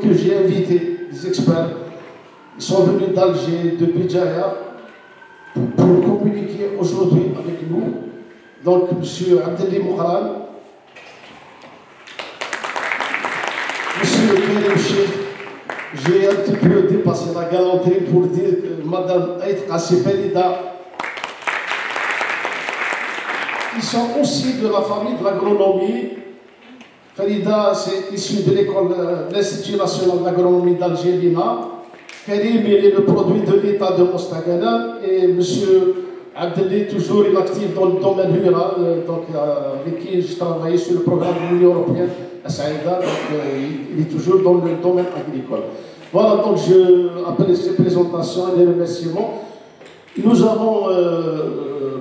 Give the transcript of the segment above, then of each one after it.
que j'ai invité des experts. Ils sont venus d'Alger, de Béjaïa, pour communiquer aujourd'hui avec nous. Donc, M. Abdelli Moukharan, M. Karim Cheikh, j'ai un petit peu dépassé la galanterie pour dire que Mme Aït Kassi Felida, ils sont aussi de la famille de l'agronomie. Felida, c'est issu de l'école, l'Institut national de l'agronomie d'Alger, l'INA. Karim, il est le produit de l'État de Mostaganem. Et M. Abdelli, toujours il est actif dans le domaine rural, donc avec qui je travaillais sur le programme de l'Union européenne, à Saïda, donc il est toujours dans le domaine agricole. Voilà, donc après ces présentations et les remerciements, nous avons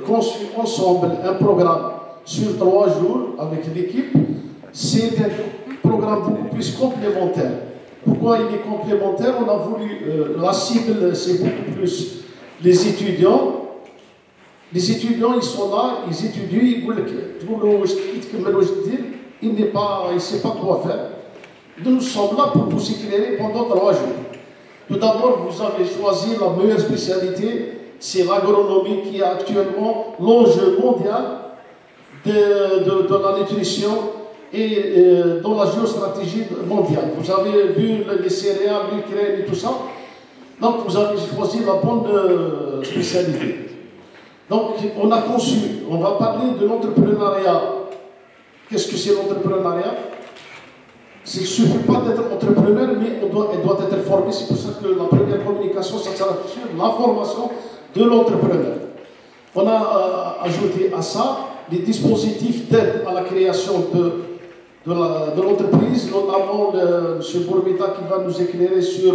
conçu ensemble un programme sur 3 jours avec l'équipe. C'est un programme beaucoup plus complémentaire. Pourquoi il est complémentaire? On a voulu, la cible, c'est beaucoup plus les étudiants. Les étudiants, ils sont là, ils étudient, il ne sait pas quoi faire. Nous sommes là pour vous éclairer pendant 3 jours. Tout d'abord, vous avez choisi la meilleure spécialité, c'est l'agronomie qui est actuellement l'enjeu mondial de la nutrition et dans la géostratégie mondiale. Vous avez vu les céréales, l'Ukraine et tout ça. Donc, vous avez choisi la bonne spécialité. Donc, on a conçu, on va parler de l'entrepreneuriat. Qu'est-ce que c'est l'entrepreneuriat? Il ne suffit pas d'être entrepreneur, mais elle doit être formé. C'est pour ça que la première communication, ça sera sur la formation de l'entrepreneur. On a ajouté à ça les dispositifs d'aide à la création de l'entreprise, notamment M. Bourbita qui va nous éclairer sur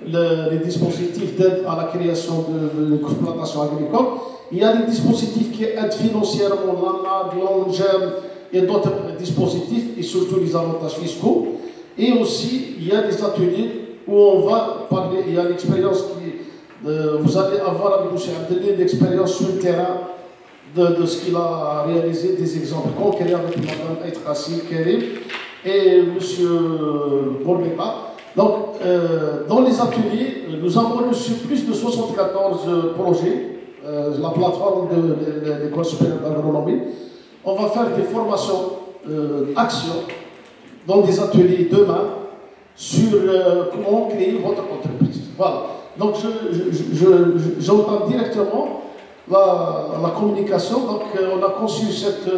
les dispositifs d'aide à la création de l'exploitation agricole. Il y a des dispositifs qui aident financièrement l'ANAD, l'ONGEM et d'autres dispositifs, et surtout les avantages fiscaux. Et aussi, il y a des ateliers où on va parler, il y a l'expérience vous allez avoir avec M. Abdelli l'expérience sur le terrain de ce qu'il a réalisé, des exemples concrets avec Mme Aït Kassi, Karim et M. Bourbeta. Donc, dans les ateliers, nous avons reçu plus de 74 projets. La plateforme de l'École supérieure d'agronomie. On va faire des formations actions dans des ateliers demain sur comment créer votre entreprise. Voilà. Donc, j'entends directement la communication. Donc, on a conçu cette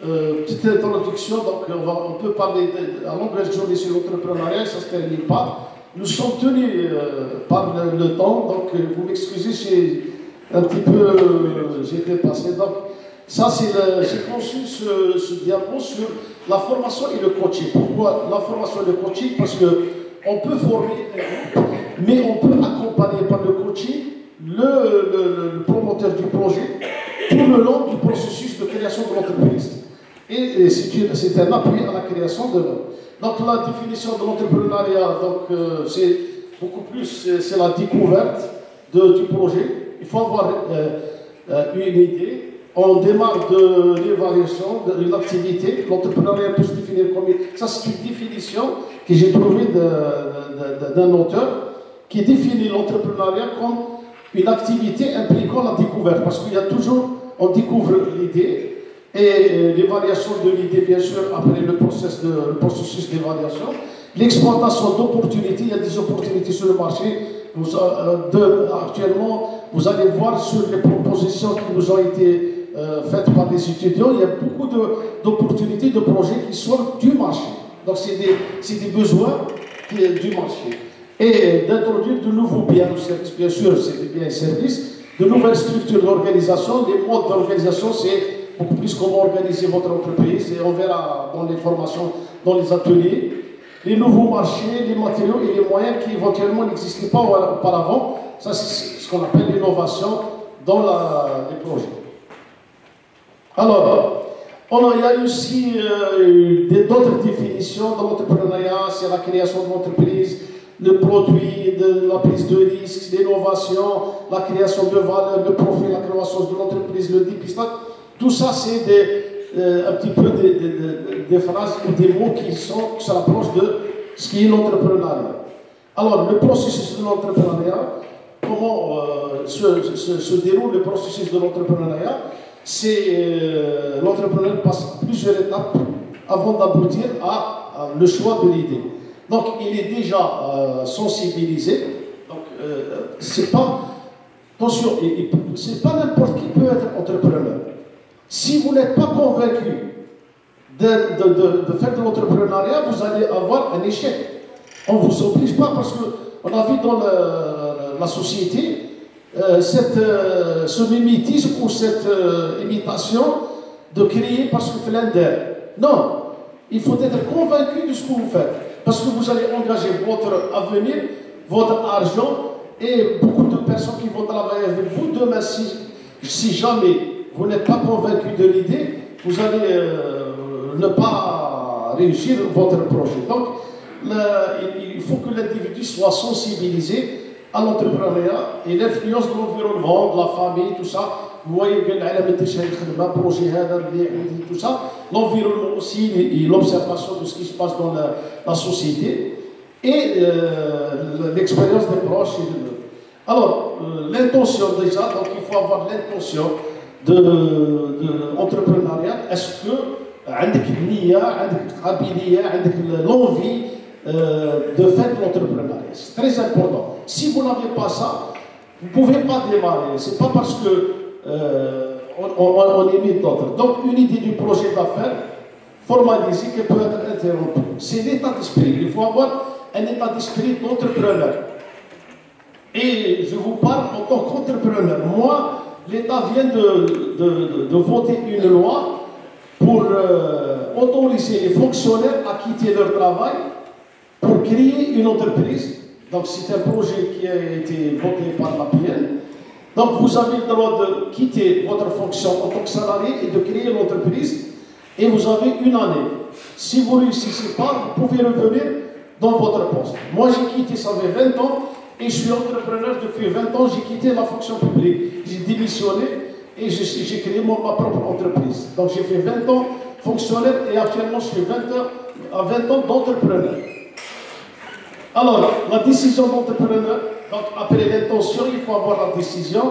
petite introduction. Donc, on peut parler à longueur journée sur l'entrepreneuriat, ça ne se termine pas. Nous sommes tenus par le temps. Donc, vous m'excusez, un petit peu, j'ai dépassé. Donc, ça, j'ai conçu ce diapo sur la formation et le coaching. Pourquoi la formation et le coaching? Parce qu'on peut former un groupe, mais on peut accompagner par le coaching le promoteur du projet tout le long du processus de création de l'entreprise. Et c'est un appui à la création de l'homme. Donc, la définition de l'entrepreneuriat, c'est beaucoup plus, c'est la découverte du projet. Il faut avoir une idée. On démarre de l'évaluation d'une activité. L'entrepreneuriat peut se définir comme... Ça, c'est une définition que j'ai trouvée d'un auteur qui définit l'entrepreneuriat comme une activité impliquant la découverte. Parce qu'il y a toujours... On découvre l'idée et l'évaluation de l'idée, bien sûr, après le processus d'évaluation. L'exploitation d'opportunités. Il y a des opportunités sur le marché. Actuellement, vous allez voir sur les propositions qui nous ont été faites par les étudiants, il y a beaucoup d'opportunités, de projets qui sortent du marché. Donc, c'est des besoins du marché. Et d'introduire de nouveaux biens ou services, bien sûr, c'est des biens et services, de nouvelles structures d'organisation. Les modes d'organisation, c'est beaucoup plus comment organiser votre entreprise, et on verra dans les formations, dans les ateliers. Les nouveaux marchés, les matériaux et les moyens qui éventuellement n'existaient pas auparavant. Ça, c'est ce qu'on appelle l'innovation dans les projets. Alors, il y a aussi d'autres définitions de l'entrepreneuriat. C'est la création de l'entreprise, le produit, la prise de risque, l'innovation, la création de valeur, le profil, la croissance de l'entreprise, le dépistage. Tout ça, c'est un petit peu des phrases ou des mots qui se rapprochent de ce qui est l'entrepreneuriat. Alors, le processus de l'entrepreneuriat, comment se déroule le processus de l'entrepreneuriat? C'est l'entrepreneur passe plusieurs étapes avant d'aboutir à le choix de l'idée. Donc, il est déjà sensibilisé. Donc, c'est pas, attention, c'est pas n'importe qui peut être entrepreneur. Si vous n'êtes pas convaincu de faire de l'entrepreneuriat, vous allez avoir un échec. On ne vous oblige pas parce qu'on a vu dans la société ce mimétisme ou cette imitation de créer parce que Flender. Non, il faut être convaincu de ce que vous faites. Parce que vous allez engager votre avenir, votre argent et beaucoup de personnes qui vont travailler avec vous. Demain, si jamais vous n'êtes pas convaincu de l'idée, vous allez ne pas réussir votre projet. Donc, il faut que l'individu soit sensibilisé à l'entrepreneuriat et l'influence de l'environnement, de la famille, tout ça. Vous voyez que le projet, tout ça. L'environnement aussi, et l'observation de ce qui se passe dans la société et l'expérience des proches. Alors, l'intention déjà, donc il faut avoir l'intention de entrepreneuriat. Est-ce que عندك النية, عندك القابلية, عندك l'envie de faire de l'entrepreneuriat? C'est très important. Si vous n'avez pas ça, vous ne pouvez pas démarrer. Ce n'est pas parce que on imite d'autres. Donc, une idée du projet d'affaires formalisée qui peut être interrompue. C'est l'état d'esprit. Il faut avoir un état d'esprit d'entrepreneur. Et je vous parle en tant qu'entrepreneur. Moi, l'État vient de voter une loi pour autoriser les fonctionnaires à quitter leur travail pour créer une entreprise. Donc, c'est un projet qui a été voté par la PN. Donc, vous avez le droit de quitter votre fonction en tant que salarié et de créer l'entreprise. Et vous avez une année. Si vous ne réussissez pas, vous pouvez revenir dans votre poste. Moi, j'ai quitté, ça fait 20 ans, et je suis entrepreneur depuis 20 ans. J'ai quitté la fonction publique. J'ai démissionné et j'ai créé ma propre entreprise. Donc, j'ai fait 20 ans fonctionnaire et actuellement, je suis 20 ans d'entrepreneur. Alors, la décision d'entrepreneur, donc après l'intention, il faut avoir la décision.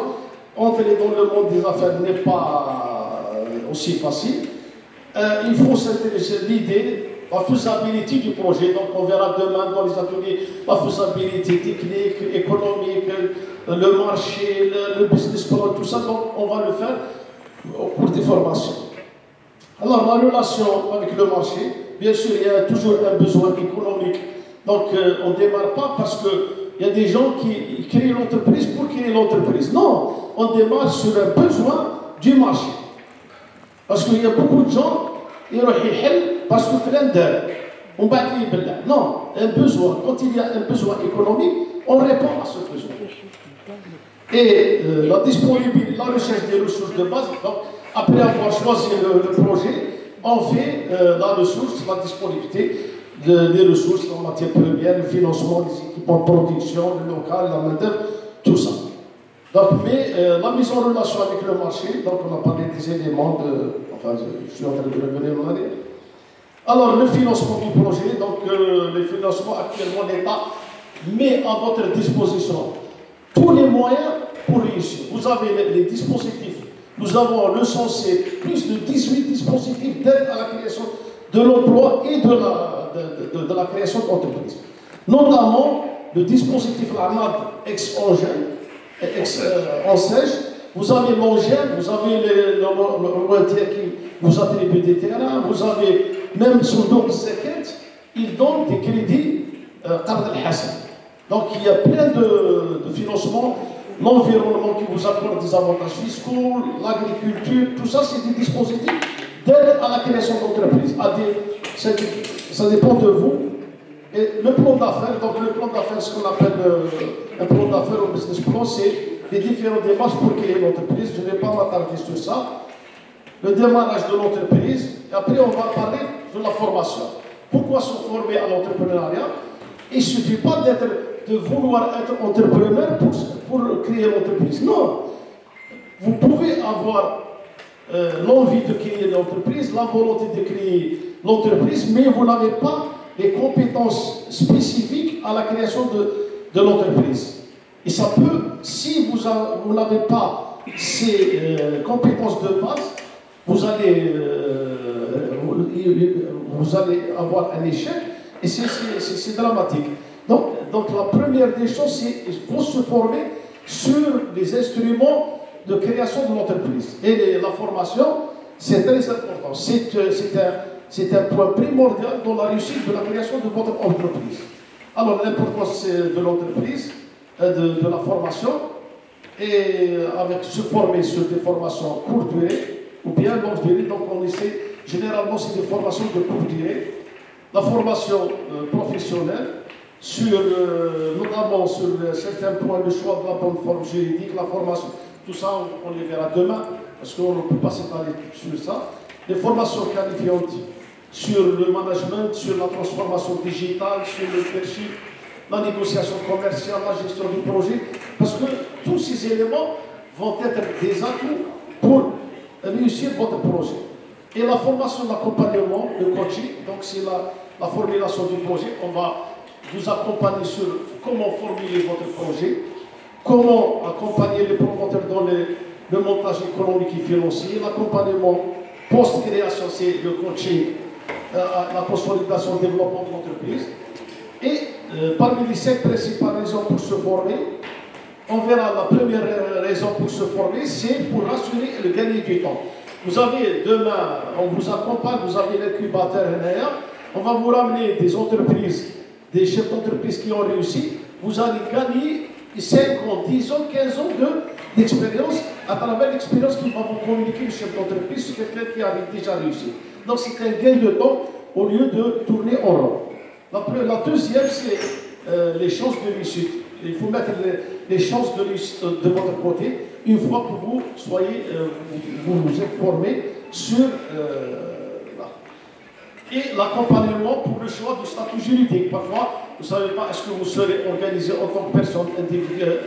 Entrer dans le monde des affaires n'est pas aussi facile. Il faut s'intéresser à l'idée, la faisabilité du projet. Donc, on verra demain dans les ateliers la faisabilité technique, économique, le marché, le business plan, tout ça. Donc, on va le faire au cours des formations. Alors, la relation avec le marché, bien sûr, il y a toujours un besoin économique. Donc, on ne démarre pas parce qu'il y a des gens qui créent l'entreprise pour créer l'entreprise. Non, on démarre sur un besoin du marché. Parce qu'il y a beaucoup de gens, ils réfléchissent parce que on va dire, non, un besoin. Quand il y a un besoin économique, on répond à ce besoin. Et la disponibilité, la recherche des ressources de base, donc, après avoir choisi le projet, on fait la ressource, la disponibilité des ressources en matière première, le financement, les équipements de production, le local, la main-d'œuvre, tout ça. Donc, mais la mise en relation avec le marché, donc on a parlé des éléments enfin, je suis en train de revenir en arrière. Alors, le financement du projet, donc le financement actuellement, l'État met à votre disposition tous les moyens pour réussir. Vous avez les dispositifs. Nous avons recensé plus de 18 dispositifs d'aide à la création de l'emploi et de la création d'entreprises. Notamment le dispositif l'ANAD ex-Angèle, ex-Ansège. Vous avez l'Angèle, vous avez le qui vous attribue des terrains, vous avez même sur d'autres séquences, ils donnent des crédits Qard al-Hassan. Donc il y a plein de financements, l'environnement qui vous accorde des avantages fiscaux, l'agriculture, tout ça c'est des dispositifs d'aide à la création d'entreprises. Ça dépend de vous. Et le plan d'affaires, donc le plan d'affaires, ce qu'on appelle un plan d'affaires ou business plan, c'est les différentes démarches pour créer l'entreprise. Je ne vais pas m'attarder sur ça. Le démarrage de l'entreprise, et après on va parler de la formation. Pourquoi se former à l'entrepreneuriat? Il ne suffit pas de vouloir être entrepreneur pour créer l'entreprise. Non. Vous pouvez avoir l'envie de créer l'entreprise, la volonté de créer l'entreprise, mais vous n'avez pas les compétences spécifiques à la création de l'entreprise. Et ça peut, si vous n'avez pas ces compétences de base, vous allez avoir un échec et c'est dramatique. Donc la première des choses, c'est qu'il faut se former sur les instruments de création de l'entreprise. Et la formation, c'est très important. C'est un point primordial dans la réussite de la création de votre entreprise. Alors l'importance de l'entreprise, de la formation, et avec se former sur des formations courte durée ou bien longue durée. Donc on essaie, généralement c'est des formations de courte durée. La formation professionnelle, notamment sur certains points de choix de la bonne forme juridique, la formation, tout ça on les verra demain, parce qu'on ne peut pas s'étaler sur ça. Les formations qualifiantes sur le management, sur la transformation digitale, sur le leadership, la négociation commerciale, la gestion du projet, parce que tous ces éléments vont être des atouts pour réussir votre projet. Et la formation d'accompagnement, le coaching, donc c'est la formulation du projet. On va vous accompagner sur comment formuler votre projet, comment accompagner les promoteurs dans le montage économique et financier, l'accompagnement post-création, c'est le coaching, la consolidation, le développement de l'entreprise. Et parmi les 5 principales raisons pour se former, on verra la première raison pour se former, c'est pour assurer le gagner du temps. Vous avez demain, on vous accompagne, vous avez l'incubateur NR, on va vous ramener des entreprises, des chefs d'entreprise qui ont réussi, vous allez gagner 5 ans, 10 ans, 15 ans d'expérience à travers l'expérience qu'il va vous communiquer le chef d'entreprise, c'est quelqu'un qui a déjà réussi. Donc c'est un gain de temps au lieu de tourner en rond. La deuxième, c'est les chances de réussite. Il faut mettre les chances de réussite de votre côté une fois que vous vous êtes formé sur et l'accompagnement pour le choix du statut juridique. Parfois, vous ne savez pas est-ce que vous serez organisé en tant que personne individuelle,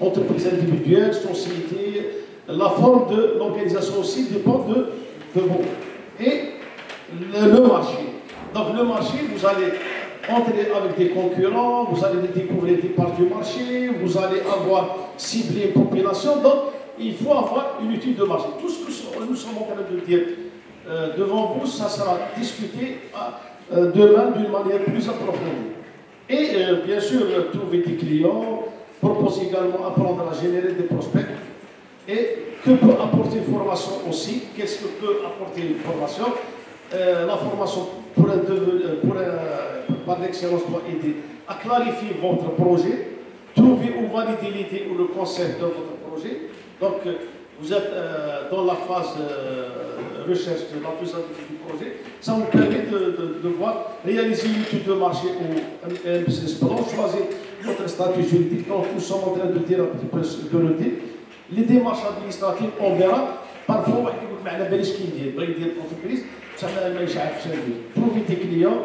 entreprise individuelle, société. La forme de l'organisation aussi dépend de vous. Et le marché. Donc le marché, vous allez entrer avec des concurrents, vous allez découvrir des parts du marché, vous allez avoir ciblé une population. Donc il faut avoir une étude de marché. Tout ce que nous sommes en train de dire devant vous, ça sera discuté demain d'une manière plus approfondie. Et bien sûr, trouver des clients, propose également apprendre à générer des prospects. Et que peut apporter une formation aussi? Qu'est-ce que peut apporter une formation? La formation par l'excellence doit aider à clarifier votre projet, trouver ou valider l'idée ou le concept de votre projet. Donc, vous êtes dans la phase recherche de la faisabilité du projet. Ça vous permet de voir, réaliser une étude de marché ou un business plan, choisir votre statut juridique. Donc, nous sommes en train de dire un petit peu de le dire. Les démarches administratives, on verra. Parfois, on va dire que l'entreprise, trouver des clients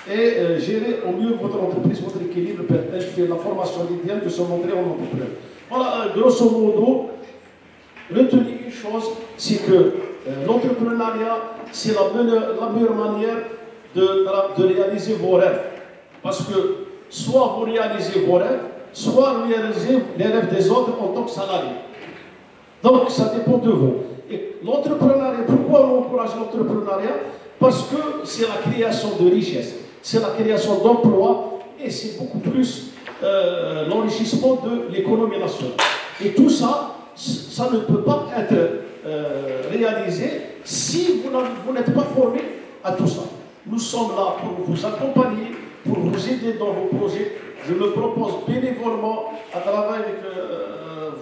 et gérer au mieux votre entreprise, votre équilibre, faire la formation idéale de se montrer en entrepreneur. Voilà, grosso modo, retenez une chose, c'est que l'entrepreneuriat, c'est la meilleure manière de réaliser vos rêves. Parce que soit vous réalisez vos rêves, soit vous réalisez les rêves des autres en tant que salarié. Donc, ça dépend de vous. Et l'entrepreneuriat, pourquoi on encourage l'entrepreneuriat? Parce que c'est la création de richesse, c'est la création d'emplois et c'est beaucoup plus l'enrichissement de l'économie nationale. Et tout ça, ça ne peut pas être réalisé si vous n'êtes pas formé à tout ça. Nous sommes là pour vous accompagner, pour vous aider dans vos projets. Je me propose bénévolement à travailler avec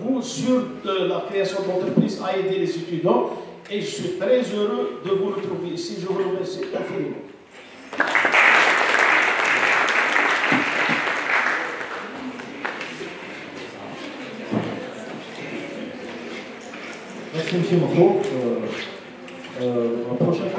vous sur la création d'entreprises, à aider les étudiants. Et je suis très heureux de vous retrouver ici. Je vous remercie infiniment. Merci M. Marco. La prochaine